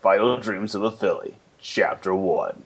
Final Dreams of a Filly, Chapter 1.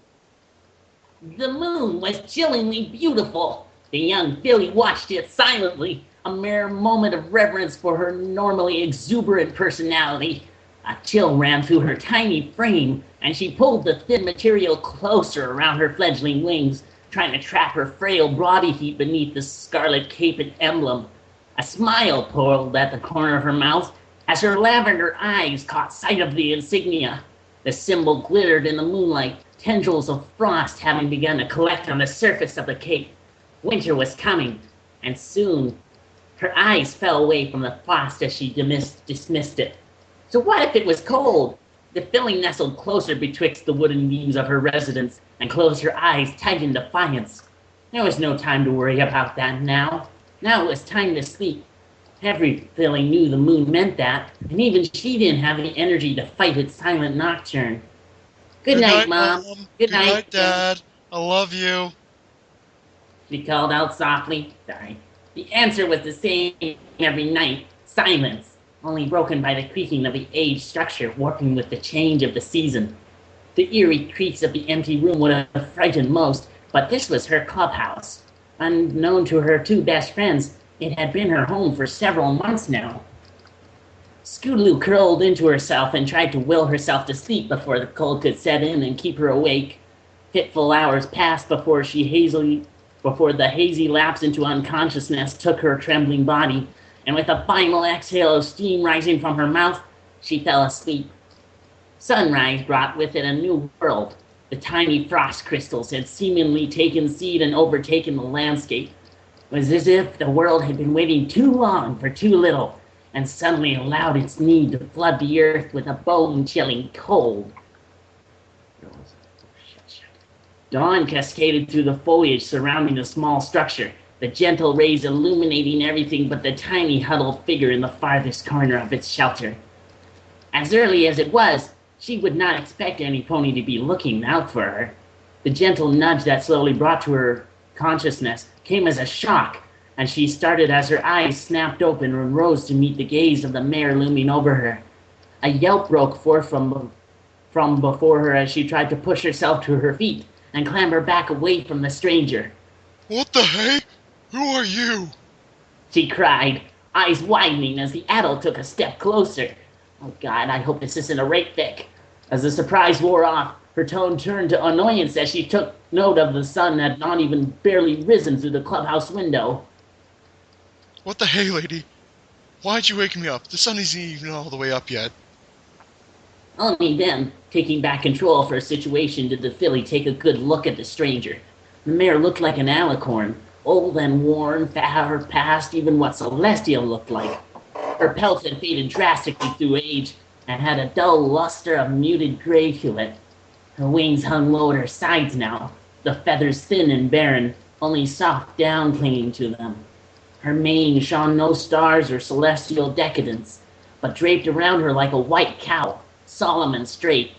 The moon was chillingly beautiful. The young filly watched it silently, a mere moment of reverence for her normally exuberant personality. A chill ran through her tiny frame, and she pulled the thin material closer around her fledgling wings, trying to trap her frail body heat beneath the scarlet cape and emblem. A smile pulled at the corner of her mouth as her lavender eyes caught sight of the insignia. The symbol glittered in the moonlight, tendrils of frost having begun to collect on the surface of the cape. Winter was coming, and soon her eyes fell away from the frost as she dismissed it. So what if it was cold? The filly nestled closer betwixt the wooden beams of her residence and closed her eyes tight in defiance. There was no time to worry about that now. Now it was time to sleep. Every filly knew the moon meant that, and even she didn't have the energy to fight its silent nocturne. Good night, Mom. Good night, Dad. I love you. She called out softly. Sorry. The answer was the same every night. Silence, only broken by the creaking of the aged structure warping with the change of the season. The eerie creaks of the empty room would have frightened most, but this was her clubhouse. Unknown to her two best friends, it had been her home for several months now. Scootaloo curled into herself and tried to will herself to sleep before the cold could set in and keep her awake. Fitful hours passed before the hazy lapse into unconsciousness took her trembling body, and with a final exhale of steam rising from her mouth, she fell asleep. Sunrise brought with it a new world. The tiny frost crystals had seemingly taken seed and overtaken the landscape. It was as if the world had been waiting too long for too little, and suddenly allowed its need to flood the earth with a bone-chilling cold. Dawn cascaded through the foliage surrounding the small structure, the gentle rays illuminating everything but the tiny huddled figure in the farthest corner of its shelter. As early as it was, she would not expect any pony to be looking out for her. The gentle nudge that slowly brought to her consciousness came as a shock, and she started as her eyes snapped open and rose to meet the gaze of the mare looming over her. A yelp broke forth from before her as she tried to push herself to her feet and clamber back away from the stranger. What the heck? Who are you? She cried, eyes widening as the adult took a step closer. Oh God, I hope this isn't a rape fic. As the surprise wore off, her tone turned to annoyance as she took note of the sun had not even barely risen through the clubhouse window. What the hey, lady? Why'd you wake me up? The sun isn't even all the way up yet. Only then, taking back control of her situation, did the filly take a good look at the stranger. The mare looked like an alicorn, old and worn, far past even what Celestial looked like. Her pelt had faded drastically through age and had a dull luster of muted gray to it. Her wings hung low at her sides now, the feathers thin and barren, only soft down clinging to them. Her mane shone no stars or celestial decadence, but draped around her like a white cowl, solemn and straight.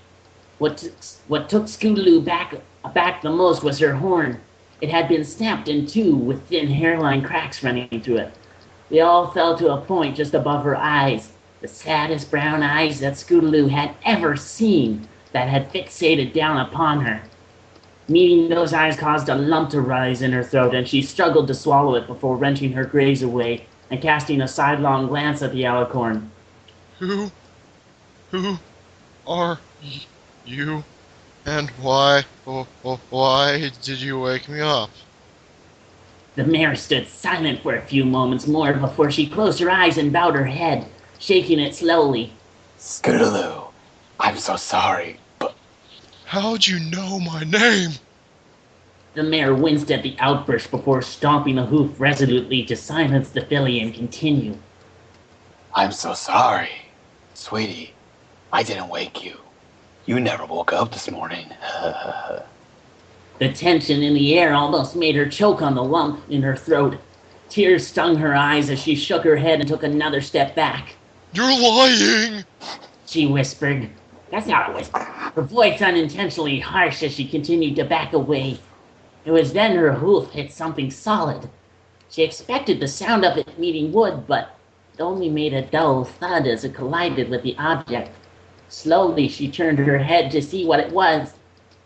What took Scootaloo back the most was her horn. It had been snapped in two with thin hairline cracks running through it. They all fell to a point just above her eyes, the saddest brown eyes that Scootaloo had ever seen, that had fixated down upon her. Meeting those eyes caused a lump to rise in her throat, and she struggled to swallow it before wrenching her gaze away and casting a sidelong glance at the alicorn. Who are you? And why did you wake me up? The mare stood silent for a few moments more before she closed her eyes and bowed her head, shaking it slowly. Scootaloo, I'm so sorry, but... How'd you know my name? The mare winced at the outburst before stomping a hoof resolutely to silence the filly and continue. I'm so sorry. Sweetie, I didn't wake you. You never woke up this morning. The tension in the air almost made her choke on the lump in her throat. Tears stung her eyes as she shook her head and took another step back. You're lying! She whispered. That's not a whisper. Her voice unintentionally harsh as she continued to back away. It was then her hoof hit something solid. She expected the sound of it meeting wood, but it only made a dull thud as it collided with the object. Slowly, she turned her head to see what it was.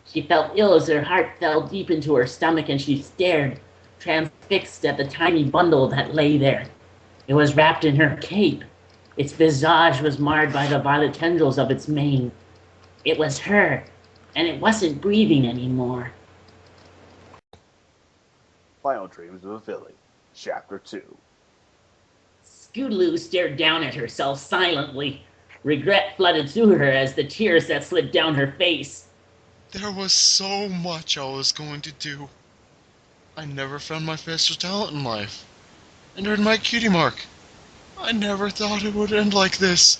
She felt ill as her heart fell deep into her stomach, and she stared, transfixed at the tiny bundle that lay there. It was wrapped in her cape. Its visage was marred by the violet tendrils of its mane. It was her, and it wasn't breathing anymore. Final Dreams of a Filly, Chapter 2. Scootaloo stared down at herself silently. Regret flooded through her as the tears that slid down her face. There was so much I was going to do. I never found my special talent in life, and earned my cutie mark. I never thought it would end like this.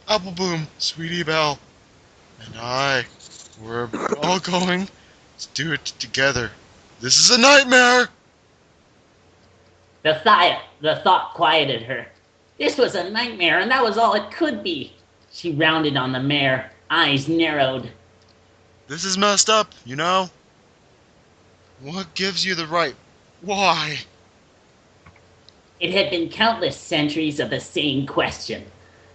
Apple Bloom, Sweetie Belle, and I were all going to do it together. This is a nightmare! The thought quieted her. This was a nightmare, and that was all it could be. She rounded on the mare, eyes narrowed. This is messed up, you know? What gives you the right? Why? It had been countless centuries of the same question.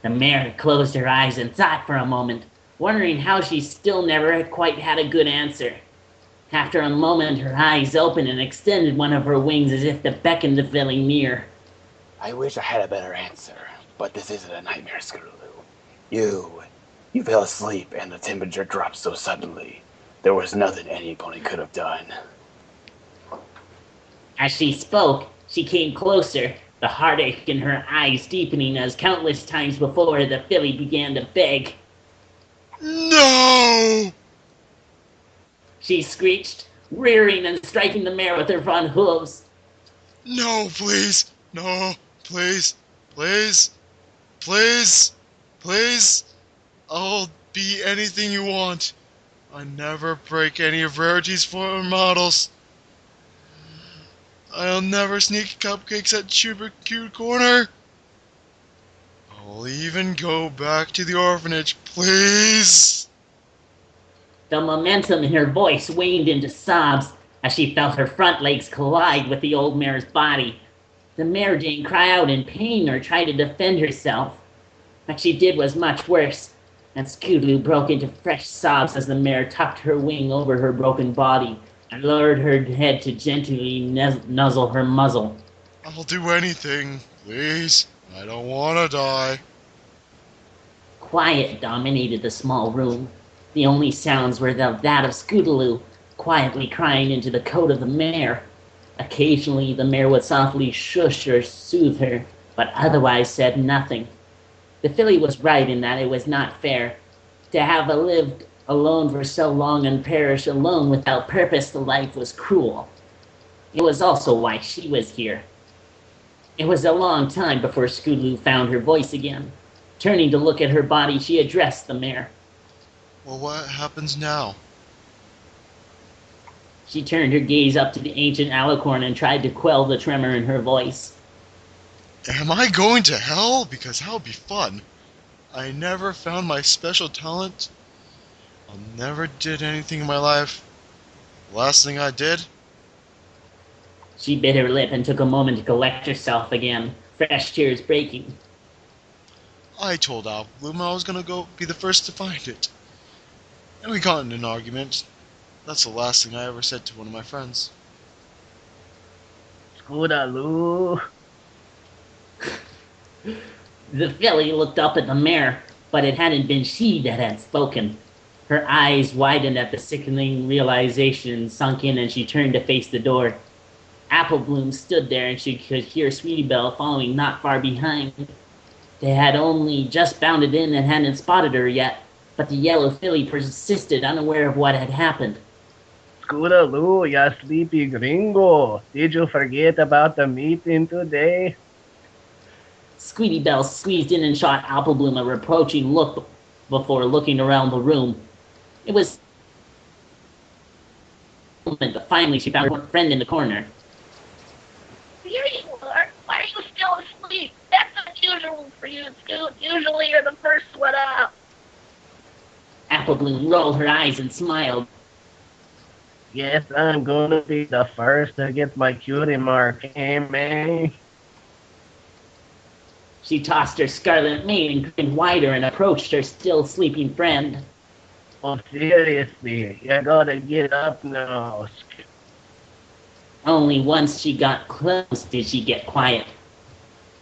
The mare closed her eyes and thought for a moment, wondering how she still never quite had a good answer. After a moment, her eyes opened and extended one of her wings as if to beckon the filly near. I wish I had a better answer, but this isn't a nightmare, Scootaloo. You fell asleep and the temperature dropped so suddenly. There was nothing any pony could have done. As she spoke, she came closer, the heartache in her eyes deepening as countless times before the filly began to beg. No! She screeched, rearing and striking the mare with her front hooves. No, please! No, please! Please! Please! Please! I'll be anything you want. I never break any of Rarity's former models. I'll never sneak cupcakes at Super Cute Corner. I'll even go back to the orphanage, please! The momentum in her voice waned into sobs as she felt her front legs collide with the old mare's body. The mare didn't cry out in pain or try to defend herself. What she did was much worse, and Scootaloo broke into fresh sobs as the mare tucked her wing over her broken body and lowered her head to gently nuzzle her muzzle. I'll do anything, please. I don't want to die. Quiet dominated the small room. The only sounds were that of Scootaloo, quietly crying into the coat of the mare. Occasionally, the mare would softly shush or soothe her, but otherwise said nothing. The filly was right in that it was not fair. To have lived alone for so long and perish alone without purpose to life was cruel. It was also why she was here. It was a long time before Scootaloo found her voice again. Turning to look at her body, she addressed the mare. Well, what happens now? She turned her gaze up to the ancient alicorn and tried to quell the tremor in her voice. Am I going to hell? Because that would be fun. I never found my special talent. I never did anything in my life. The last thing I did? She bit her lip and took a moment to collect herself again, fresh tears breaking. I told Al Bloom I was gonna go be the first to find it. And we got in an argument. That's the last thing I ever said to one of my friends. Scootaloo. The filly looked up at the mare, but it hadn't been she that had spoken. Her eyes widened at the sickening realization sunk in, and she turned to face the door. Apple Bloom stood there, and she could hear Sweetie Belle following not far behind. They had only just bounded in and hadn't spotted her yet, but the yellow filly persisted, unaware of what had happened. Scootaloo, ya sleepy gringo. Did you forget about the meeting today? Sweetie Belle squeezed in and shot Apple Bloom a reproaching look before looking around the room. It was but finally she found her friend in the corner. Here you are. Why are you still asleep? That's unusual for you, Scoot. Usually you're the first one up. Apple Bloom rolled her eyes and smiled. Yes, I'm gonna be the first to get my cutie mark, eh, man? She tossed her scarlet mane and grinned wider and approached her still sleeping friend. Oh, seriously, you gotta get up now. Only once she got close did she get quiet.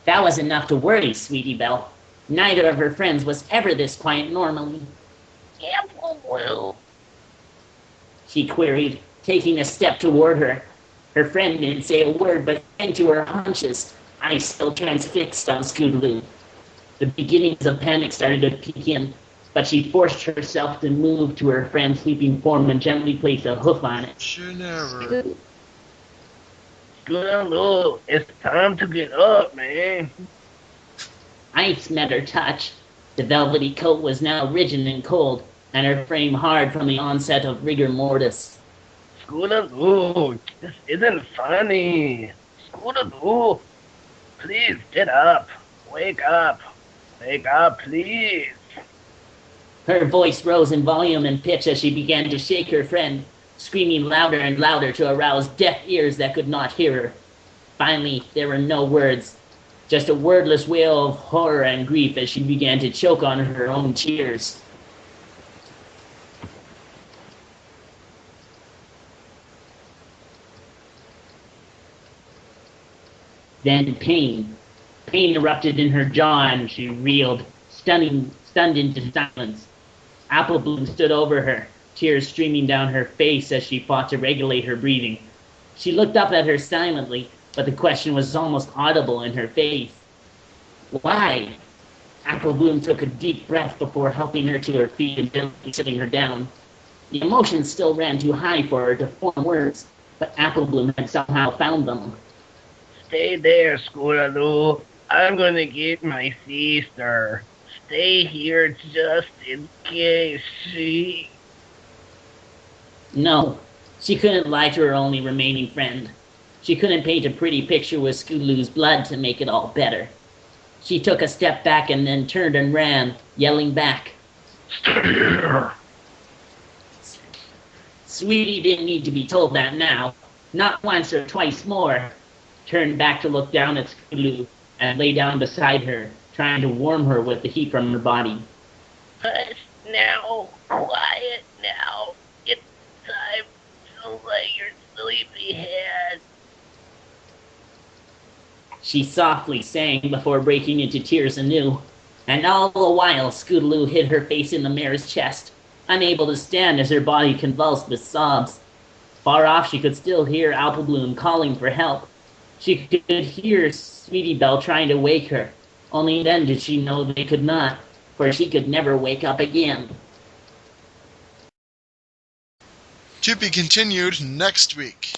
That was enough to worry Sweetie Belle. Neither of her friends was ever this quiet normally. AmberWings. She queried, taking a step toward her. Her friend didn't say a word but bent to her haunches, eyes still transfixed on Scootaloo. The beginnings of panic started to peek in, but she forced herself to move to her friend's sleeping form and gently place a hoof on it. She never. Scootaloo, it's time to get up, man. Ice met her touch. The velvety coat was now rigid and cold, and her frame hard from the onset of rigor mortis. Scootaloo, this isn't funny. Scootaloo, please get up. Wake up. Wake up, please. Her voice rose in volume and pitch as she began to shake her friend, screaming louder and louder to arouse deaf ears that could not hear her. Finally, there were no words, just a wordless wail of horror and grief as she began to choke on her own tears. Then pain. Pain erupted in her jaw and she reeled, stunned into silence. Apple Bloom stood over her, tears streaming down her face as she fought to regulate her breathing. She looked up at her silently, but the question was almost audible in her face. Why? Apple Bloom took a deep breath before helping her to her feet and gently sitting her down. The emotions still ran too high for her to form words, but Apple Bloom had somehow found them. Stay there, Scootaloo. I'm gonna get my sister. Stay here just in case she... No, she couldn't lie to her only remaining friend. She couldn't paint a pretty picture with Scootaloo's blood to make it all better. She took a step back and then turned and ran, yelling back. Stay here. Sweetie didn't need to be told that now. Not once or twice more. Turned back to look down at Scootaloo and lay down beside her, trying to warm her with the heat from her body. Hush now. Quiet now. It's time to lay your sleepy head. She softly sang before breaking into tears anew, and all the while Scootaloo hid her face in the mare's chest, unable to stand as her body convulsed with sobs. Far off she could still hear Apple Bloom calling for help. She could hear Sweetie Belle trying to wake her. Only then did she know they could not, for she could never wake up again. To be continued next week.